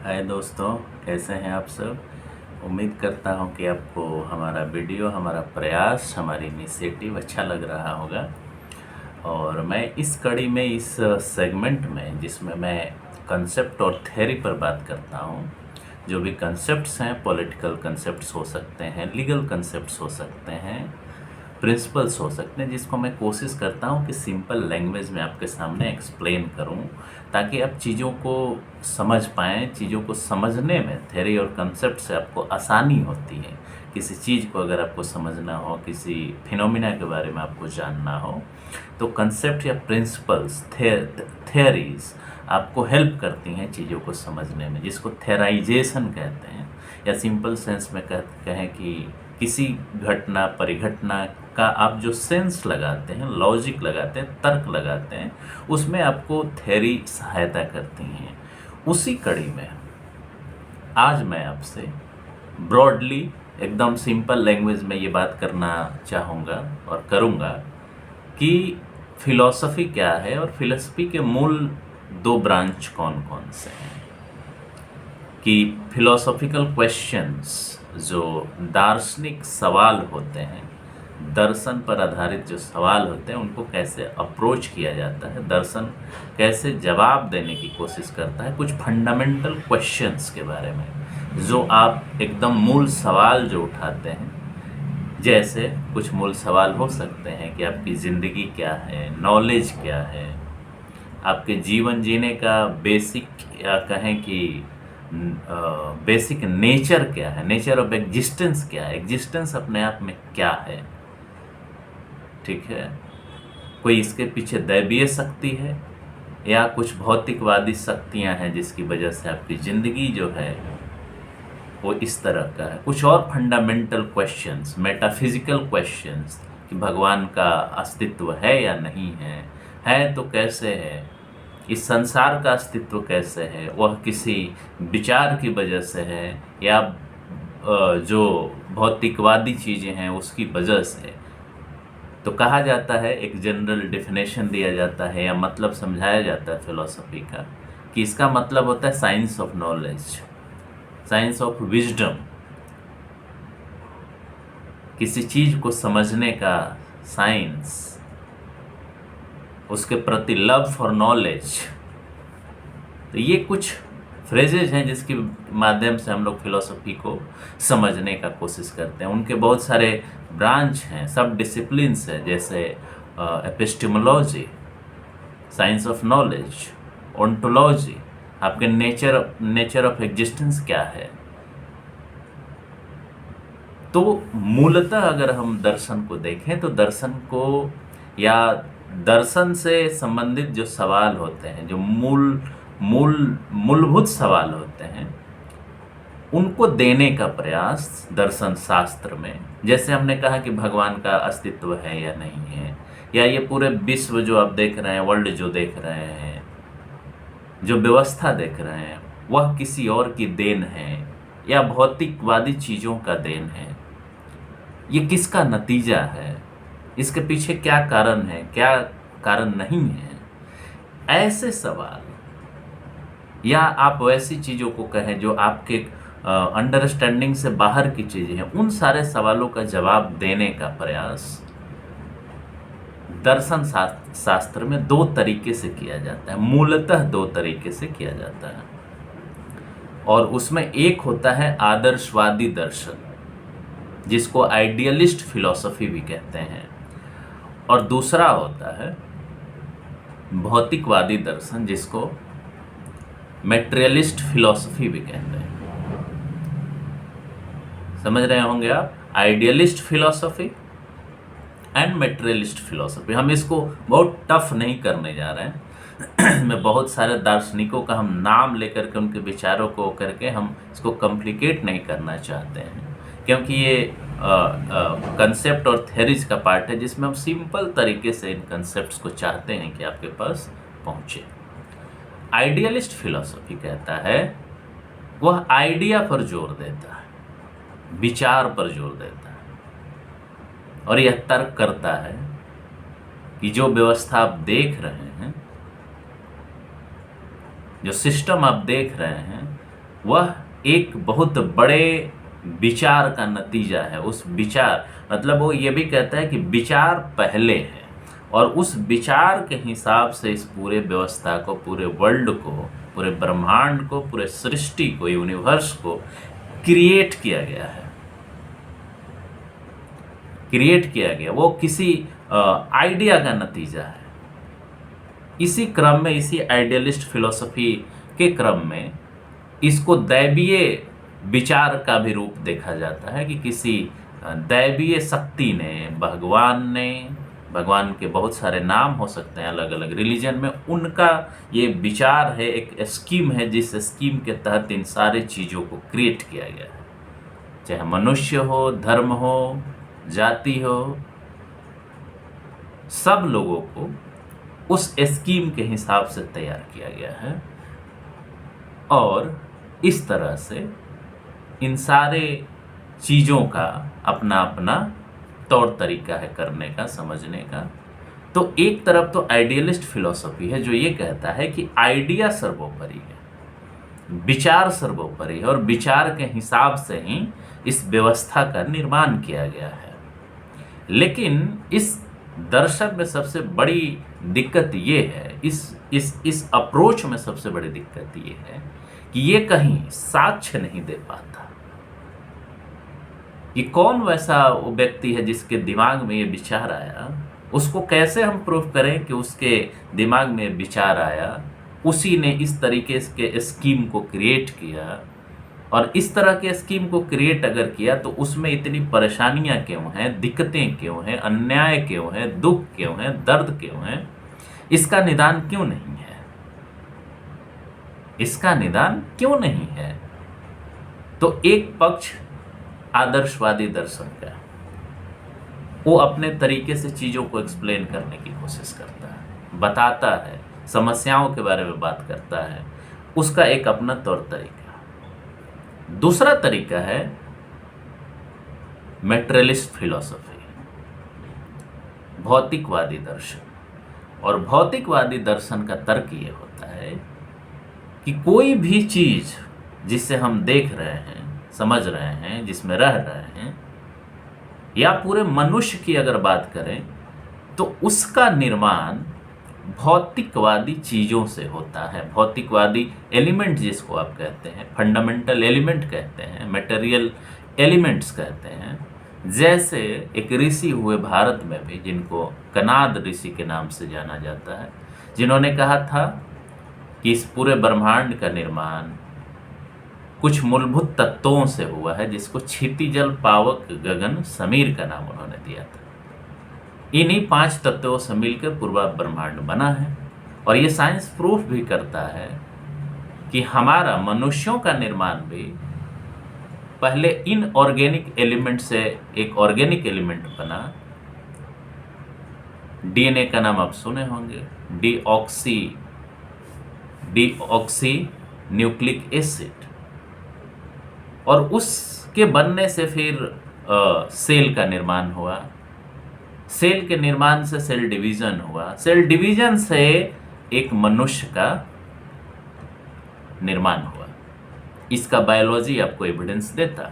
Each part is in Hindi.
हाय दोस्तों, कैसे हैं आप सब। उम्मीद करता हूं कि आपको हमारा वीडियो, हमारा प्रयास, हमारी इनिशिएटिव अच्छा लग रहा होगा। और मैं इस कड़ी में, इस सेगमेंट में, जिसमें मैं कंसेप्ट और थ्योरी पर बात करता हूं, जो भी कंसेप्ट्स हैं, पॉलिटिकल कंसेप्ट्स हो सकते हैं, लीगल कंसेप्ट्स हो सकते हैं, प्रिंसिपल्स हो सकते हैं, जिसको मैं कोशिश करता हूँ कि सिंपल लैंग्वेज में आपके सामने एक्सप्लेन करूँ, ताकि आप चीज़ों को समझ पाएँ। चीज़ों को समझने में थ्योरी और कंसेप्ट से आपको आसानी होती है। किसी चीज़ को अगर आपको समझना हो, किसी फिनोमिना के बारे में आपको जानना हो, तो कंसेप्ट या प्रिंसिपल्स, थियरीज आपको हेल्प करती हैं चीज़ों को समझने में, जिसको थेराइजेशन कहते हैं। या सिंपल सेंस में कहें कि किसी घटना, परिघटना का आप जो सेंस लगाते हैं, लॉजिक लगाते हैं, तर्क लगाते हैं, उसमें आपको थ्योरी सहायता करती हैं। उसी कड़ी में आज मैं आपसे ब्रॉडली, एकदम सिंपल लैंग्वेज में ये बात करना चाहूँगा और करूँगा कि फिलॉसफी क्या है और फिलॉसफी के मूल दो ब्रांच कौन कौन से हैं। कि फिलोसॉफिकल क्वेश्चंस, जो दार्शनिक सवाल होते हैं, दर्शन पर आधारित जो सवाल होते हैं, उनको कैसे अप्रोच किया जाता है, दर्शन कैसे जवाब देने की कोशिश करता है कुछ फंडामेंटल क्वेश्चंस के बारे में, जो आप एकदम मूल सवाल जो उठाते हैं। जैसे कुछ मूल सवाल हो सकते हैं कि आपकी ज़िंदगी क्या है, नॉलेज क्या है, आपके जीवन जीने का बेसिक, या कहें कि बेसिक नेचर क्या है, नेचर ऑफ एग्जिस्टेंस क्या है, एग्जिस्टेंस अपने आप में क्या है। ठीक है, कोई इसके पीछे दैवीय शक्ति है या कुछ भौतिकवादी शक्तियां हैं जिसकी वजह से आपकी ज़िंदगी जो है वो इस तरह का है। कुछ और फंडामेंटल क्वेश्चंस, मेटाफिजिकल क्वेश्चंस, कि भगवान का अस्तित्व है या नहीं है तो कैसे है, इस संसार का अस्तित्व कैसे है, वह किसी विचार की वजह से है या जो भौतिकवादी चीज़ें हैं उसकी वजह से। तो कहा जाता है, एक जनरल डेफिनेशन दिया जाता है या मतलब समझाया जाता है फिलॉसफी का, कि इसका मतलब होता है science of knowledge, science of wisdom. किसी चीज़ को समझने का साइंस, उसके प्रति लव फॉर नॉलेज। तो ये कुछ फ्रेजेज हैं जिसके माध्यम से हम लोग फिलॉसफी को समझने का कोशिश करते हैं। उनके बहुत सारे ब्रांच हैं, सब डिसिप्लिन्स हैं, जैसे epistemology, science of knowledge, ontology, आपके नेचर ऑफ एग्जिस्टेंस क्या है। तो मूलतः अगर हम दर्शन को देखें तो दर्शन को, या दर्शन से संबंधित जो सवाल होते हैं, जो मूलभूत सवाल होते हैं, उनको देने का प्रयास दर्शन शास्त्र में, जैसे हमने कहा कि भगवान का अस्तित्व है या नहीं है, या ये पूरे विश्व जो आप देख रहे हैं, वर्ल्ड जो देख रहे हैं, जो व्यवस्था देख रहे हैं, वह किसी और की देन है या भौतिकवादी चीज़ों का देन है। ये किसका नतीजा है, इसके पीछे क्या कारण है, क्या कारण नहीं है, ऐसे सवाल, या आप वैसी चीज़ों को कहें जो आपके अंडरस्टैंडिंग से बाहर की चीज़ें हैं, उन सारे सवालों का जवाब देने का प्रयास दर्शन शास्त्र में दो तरीके से किया जाता है, मूलतः दो तरीके से किया जाता है। और उसमें एक होता है आदर्शवादी दर्शन, जिसको आइडियलिस्ट फिलॉसफी भी कहते हैं, और दूसरा होता है भौतिकवादी दर्शन, जिसको मेटेरियलिस्ट फिलॉसफी भी कहते हैं। समझ रहे होंगे आप, idealist philosophy and materialist philosophy. हम इसको बहुत टफ नहीं करने जा रहे हैं मैं बहुत सारे दार्शनिकों का हम नाम लेकर के, उनके विचारों को करके हम इसको कॉम्प्लिकेट नहीं करना चाहते हैं, क्योंकि ये कंसेप्ट और थ्योरीज का पार्ट है, जिसमें हम सिंपल तरीके से इन कंसेप्ट्स को चाहते हैं कि आपके पास पहुँचे। आइडियलिस्ट फिलॉसफी कहता है, वह आइडिया पर जोर देता है, विचार पर जोर देता है, और यह तर्क करता है कि जो व्यवस्था आप देख रहे हैं, जो सिस्टम आप देख रहे हैं, वह एक बहुत बड़े विचार का नतीजा है। उस विचार मतलब वो ये भी कहता है कि विचार पहले है और उस विचार के हिसाब से इस पूरे व्यवस्था को, पूरे वर्ल्ड को, पूरे ब्रह्मांड को, पूरे सृष्टि को, यूनिवर्स को क्रिएट किया गया है। क्रिएट किया गया, वो किसी आइडिया का नतीजा है। इसी क्रम में, इसी आइडियलिस्ट फिलॉसफी के क्रम में इसको दैवीय विचार का भी रूप देखा जाता है कि किसी दैवीय शक्ति ने, भगवान के बहुत सारे नाम हो सकते हैं अलग अलग रिलीजन में, उनका ये विचार है, एक स्कीम है जिस स्कीम के तहत इन सारे चीज़ों को क्रिएट किया गया है। चाहे मनुष्य हो, धर्म हो, जाति हो, सब लोगों को उस स्कीम के हिसाब से तैयार किया गया है और इस तरह से इन सारे चीज़ों का अपना अपना तौर तरीका है करने का, समझने का। तो एक तरफ तो आइडियलिस्ट फिलॉसफी है जो ये कहता है कि आइडिया सर्वोपरि है, विचार सर्वोपरि है और विचार के हिसाब से ही इस व्यवस्था का निर्माण किया गया है। लेकिन इस दर्शन में सबसे बड़ी दिक्कत ये है, इस अप्रोच में सबसे बड़ी दिक्कत ये है कि ये कहीं साक्ष्य नहीं दे पाता कि कौन वैसा व्यक्ति है जिसके दिमाग में ये विचार आया। उसको कैसे हम प्रूव करें कि उसके दिमाग में विचार आया, उसी ने इस तरीके के स्कीम को क्रिएट किया, और इस तरह के स्कीम को क्रिएट अगर किया तो उसमें इतनी परेशानियां क्यों हैं, दिक्कतें क्यों हैं, अन्याय क्यों है, दुख क्यों है, दर्द क्यों है, इसका निदान क्यों नहीं है? इसका निदान क्यों नहीं है? तो एक पक्ष आदर्शवादी दर्शन का, वो अपने तरीके से चीज़ों को एक्सप्लेन करने की कोशिश करता है, बताता है, समस्याओं के बारे में बात करता है, उसका एक अपना तौर तरीका। दूसरा तरीका है मेटेरियलिस्ट फिलॉसफी, भौतिकवादी दर्शन। और भौतिकवादी दर्शन का तर्क ये होता है कि कोई भी चीज़ जिसे हम देख रहे हैं, समझ रहे हैं, जिसमें रह रहे हैं, या पूरे मनुष्य की अगर बात करें तो उसका निर्माण भौतिकवादी चीज़ों से होता है। भौतिकवादी एलिमेंट जिसको आप कहते हैं, फंडामेंटल एलिमेंट कहते हैं, मटेरियल एलिमेंट्स कहते हैं। जैसे एक ऋषि हुए भारत में भी, जिनको कनाद ऋषि के नाम से जाना जाता है, जिन्होंने कहा था कि इस पूरे ब्रह्मांड का निर्माण कुछ मूलभूत तत्वों से हुआ है, जिसको क्षितिजल, पावक, गगन, समीर का नाम उन्होंने दिया था। इन्हीं 5 तत्वों से मिलकर पूरा ब्रह्मांड बना है। और ये साइंस प्रूफ भी करता है कि हमारा मनुष्यों का निर्माण भी पहले इनऑर्गेनिक एलिमेंट से एक ऑर्गेनिक एलिमेंट बना। डीएनए का नाम आप सुने होंगे, डीऑक्सी न्यूक्लिक एसिड, और उसके बनने से फिर सेल का निर्माण हुआ। सेल के निर्माण से सेल डिवीजन हुआ, सेल डिवीजन से एक मनुष्य का निर्माण हुआ। इसका बायोलॉजी आपको एविडेंस देता,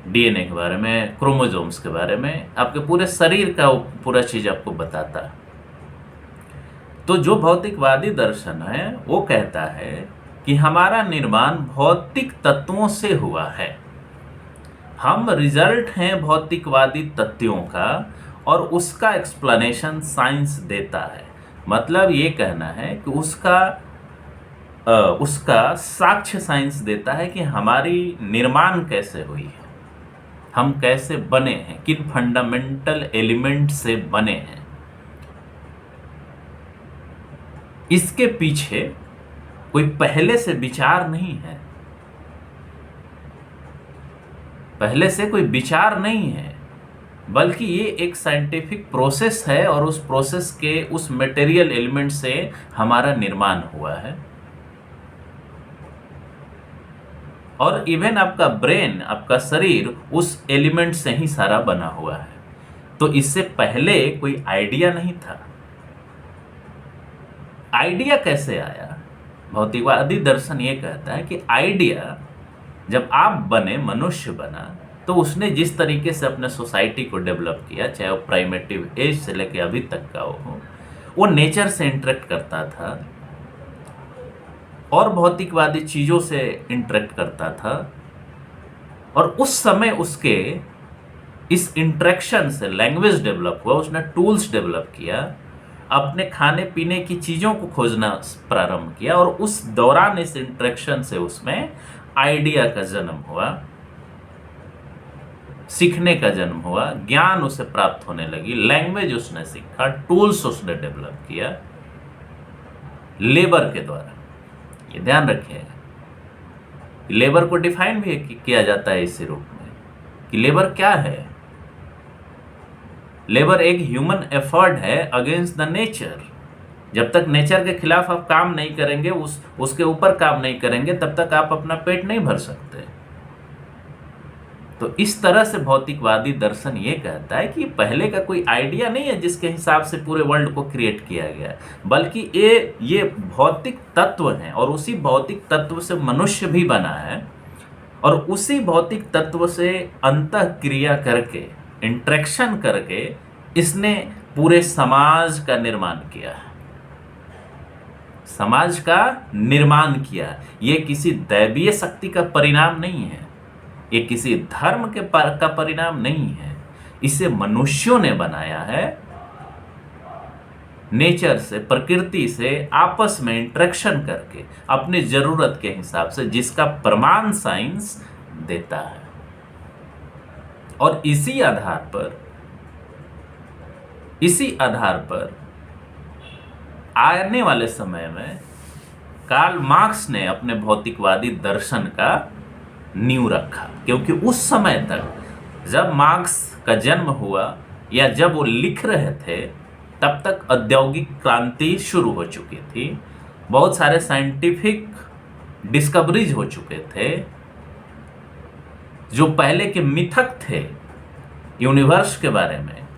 डीएनए के बारे में, क्रोमोसोम्स के बारे में, आपके पूरे शरीर का पूरा चीज आपको बताता। तो जो भौतिकवादी दर्शन है वो कहता है कि हमारा निर्माण भौतिक तत्वों से हुआ है, हम रिजल्ट हैं भौतिकवादी तथ्यों का, और उसका एक्सप्लेनेशन साइंस देता है। मतलब ये कहना है कि उसका साक्ष्य साइंस देता है कि हमारी निर्माण कैसे हुई है, हम कैसे बने हैं, किन फंडामेंटल एलिमेंट से बने हैं। इसके पीछे कोई पहले से विचार नहीं है, पहले से कोई विचार नहीं है, बल्कि ये एक साइंटिफिक प्रोसेस है, और उस प्रोसेस के उस मटेरियल एलिमेंट से हमारा निर्माण हुआ है। और इवन आपका ब्रेन, आपका शरीर उस एलिमेंट से ही सारा बना हुआ है। तो इससे पहले कोई आइडिया नहीं था। आइडिया कैसे आया? भौतिकवादी दर्शन ये कहता है कि आइडिया जब आप बने, मनुष्य बना, तो उसने जिस तरीके से अपने सोसाइटी को डेवलप किया, चाहे वो प्राइमेटिव एज से लेके अभी तक का हो, वो नेचर से इंटरेक्ट करता था और भौतिकवादी चीज़ों से इंटरेक्ट करता था, और उस समय उसके इस इंटरेक्शन से लैंग्वेज डेवलप हुआ, उसने टूल्स डेवलप किया, अपने खाने पीने की चीज़ों को खोजना प्रारंभ किया, और उस दौरान इस इंटरेक्शन से उसमें आइडिया का जन्म हुआ, सीखने का जन्म हुआ, ज्ञान उसे प्राप्त होने लगी, लैंग्वेज उसने सीखा, टूल्स उसने डेवलप किया लेबर के द्वारा। ये ध्यान रखिएगा, लेबर को डिफाइन भी किया जाता है इसी रूप में कि लेबर क्या है। लेबर एक ह्यूमन एफर्ट है अगेंस्ट द नेचर। जब तक नेचर के खिलाफ आप काम नहीं करेंगे, उसके ऊपर काम नहीं करेंगे, तब तक आप अपना पेट नहीं भर सकते। तो इस तरह से भौतिकवादी दर्शन ये कहता है कि पहले का कोई आइडिया नहीं है जिसके हिसाब से पूरे वर्ल्ड को क्रिएट किया गया, बल्कि ये भौतिक तत्व हैं, और उसी भौतिक तत्व से मनुष्य भी बना है, और उसी भौतिक तत्व से अंतःक्रिया करके, इंटरेक्शन करके इसने पूरे समाज का निर्माण किया है। समाज का निर्माण किया। ये किसी दैवीय शक्ति का परिणाम नहीं है, ये किसी धर्म का परिणाम नहीं है, इसे मनुष्यों ने बनाया है। नेचर से, प्रकृति से आपस में इंटरेक्शन करके अपनी जरूरत के हिसाब से, जिसका प्रमाण साइंस देता है। और इसी आधार पर आने वाले समय में कार्ल मार्क्स ने अपने भौतिकवादी दर्शन का नींव रखा, क्योंकि उस समय तक जब मार्क्स का जन्म हुआ या जब वो लिख रहे थे, तब तक औद्योगिक क्रांति शुरू हो चुकी थी, बहुत सारे साइंटिफिक डिस्कवरीज हो चुके थे। जो पहले के मिथक थे यूनिवर्स के बारे में,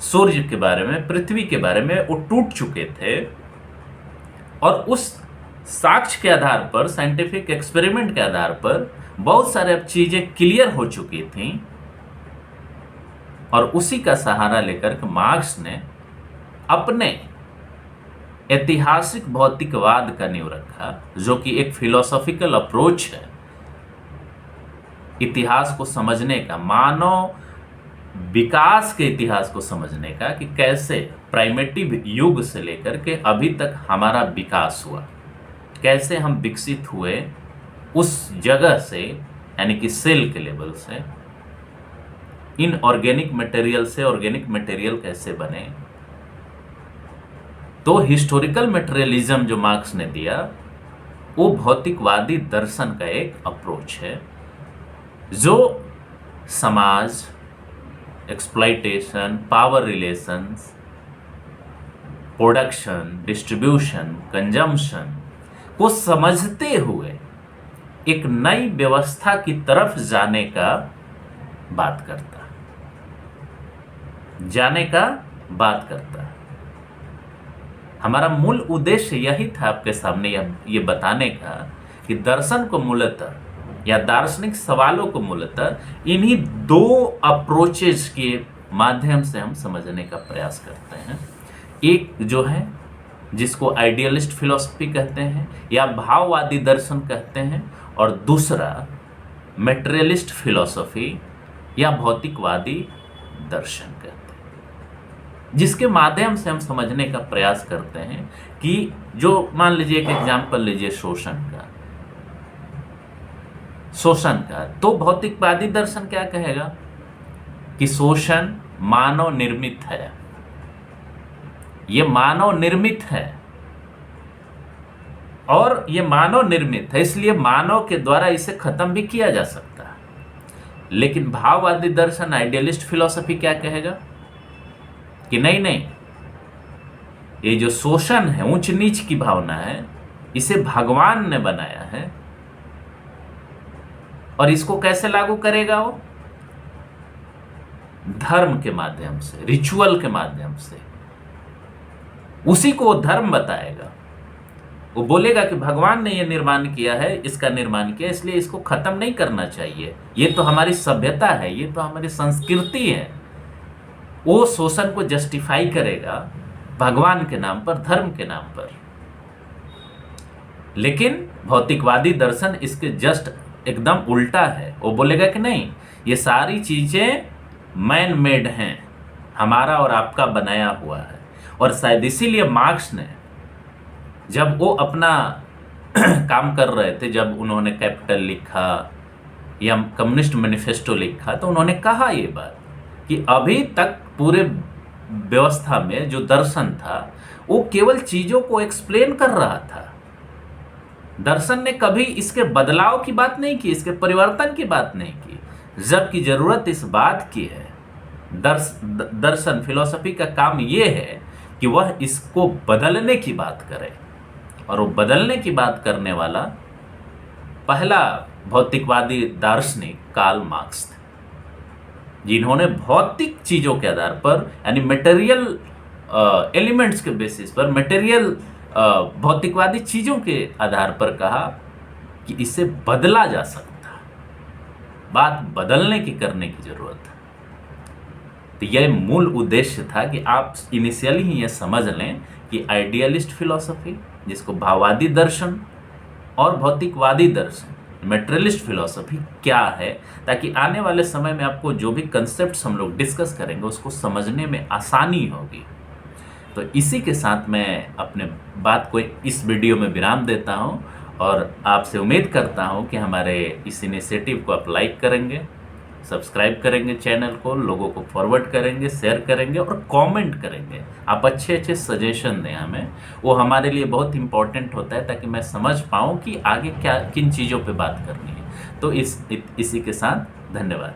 सूर्य के बारे में, पृथ्वी के बारे में, वो टूट चुके थे, और उस साक्ष्य के आधार पर, साइंटिफिक एक्सपेरिमेंट के आधार पर बहुत सारे अब चीजें क्लियर हो चुकी थी, और उसी का सहारा लेकर के मार्क्स ने अपने ऐतिहासिक भौतिकवाद का नींव रखा, जो कि एक फिलोसॉफिकल अप्रोच है इतिहास को समझने का, मानव विकास के इतिहास को समझने का, कि कैसे प्राइमेटिव युग से लेकर के अभी तक हमारा विकास हुआ, कैसे हम विकसित हुए उस जगह से, यानी कि सेल के लेवल से, इन ऑर्गेनिक मटेरियल से ऑर्गेनिक मटेरियल कैसे बने। तो हिस्टोरिकल मटेरियलिज्म जो मार्क्स ने दिया, वो भौतिकवादी दर्शन का एक अप्रोच है, जो समाज, exploitation, power relations, production, distribution, consumption को समझते हुए एक नई व्यवस्था की तरफ जाने का बात करता है। हमारा मूल उद्देश्य यही था आपके सामने ये बताने का कि दर्शन को मूलतः, या दार्शनिक सवालों को मूलतः इन्हीं दो अप्रोचेज के माध्यम से हम समझने का प्रयास करते हैं। एक जो है जिसको आइडियलिस्ट फिलॉसफी कहते हैं या भाववादी दर्शन कहते हैं, और दूसरा मटेरियलिस्ट फिलॉसफी या भौतिकवादी दर्शन कहते हैं, जिसके माध्यम से हम समझने का प्रयास करते हैं कि जो, मान लीजिए एक एग्जाम्पल लीजिए शोषण का, तो भौतिकवादी दर्शन क्या कहेगा कि शोषण मानव निर्मित है, ये मानव निर्मित है, और ये मानव निर्मित है, इसलिए मानव के द्वारा इसे खत्म भी किया जा सकता है। लेकिन भाववादी दर्शन, आइडियलिस्ट फिलॉसफी क्या कहेगा कि नहीं, ये जो शोषण है, ऊंच नीच की भावना है, इसे भगवान ने बनाया है, और इसको कैसे लागू करेगा वो? धर्म के माध्यम से, रिचुअल के माध्यम से, उसी को धर्म बताएगा। वो बोलेगा कि भगवान ने ये निर्माण किया है, इसका निर्माण किया, इसलिए इसको खत्म नहीं करना चाहिए, ये तो हमारी सभ्यता है, ये तो हमारी संस्कृति है। वो शोषण को जस्टिफाई करेगा भगवान के नाम पर, धर्म के नाम पर। लेकिन भौतिकवादी दर्शन इसके जस्ट एकदम उल्टा है। वो बोलेगा कि नहीं, ये सारी चीजें मैन मेड हैं, हमारा और आपका बनाया हुआ है। और शायद इसीलिए मार्क्स ने जब वो अपना काम कर रहे थे, जब उन्होंने कैपिटल लिखा या कम्युनिस्ट मैनिफेस्टो लिखा, तो उन्होंने कहा ये बात कि अभी तक पूरे व्यवस्था में जो दर्शन था वो केवल चीजों को एक्सप्लेन कर रहा था। दर्शन ने कभी इसके बदलाव की बात नहीं की, इसके परिवर्तन की बात नहीं की, जबकि जरूरत इस बात की है। दर्शन फिलॉसफी का काम ये है कि वह इसको बदलने की बात करे, और वो बदलने की बात करने वाला पहला भौतिकवादी दार्शनिक कार्ल मार्क्स थे, जिन्होंने भौतिक चीजों के आधार पर, यानी मटेरियल एलिमेंट्स के बेसिस पर, मटेरियल भौतिकवादी चीजों के आधार पर कहा कि इसे बदला जा सकता, बात बदलने की करने की जरूरत है। तो यह मूल उद्देश्य था कि आप इनिशियली ही यह समझ लें कि आइडियलिस्ट फिलॉसफी, जिसको भाववादी दर्शन, और भौतिकवादी दर्शन, मेटेरियलिस्ट फिलॉसफी क्या है, ताकि आने वाले समय में आपको जो भी कंसेप्ट्स हम लोग डिस्कस करेंगे उसको समझने में आसानी होगी। तो इसी के साथ मैं अपने बात को इस वीडियो में विराम देता हूं, और आपसे उम्मीद करता हूं कि हमारे इस इनिशिएटिव को आप लाइक करेंगे, सब्सक्राइब करेंगे चैनल को, लोगों को फॉरवर्ड करेंगे, शेयर करेंगे और कमेंट करेंगे। आप अच्छे अच्छे सजेशन दें हमें, वो हमारे लिए बहुत इंपॉर्टेंट होता है, ताकि मैं समझ पाऊँ कि आगे क्या किन चीज़ों पे बात करनी है। तो इसी के साथ धन्यवाद।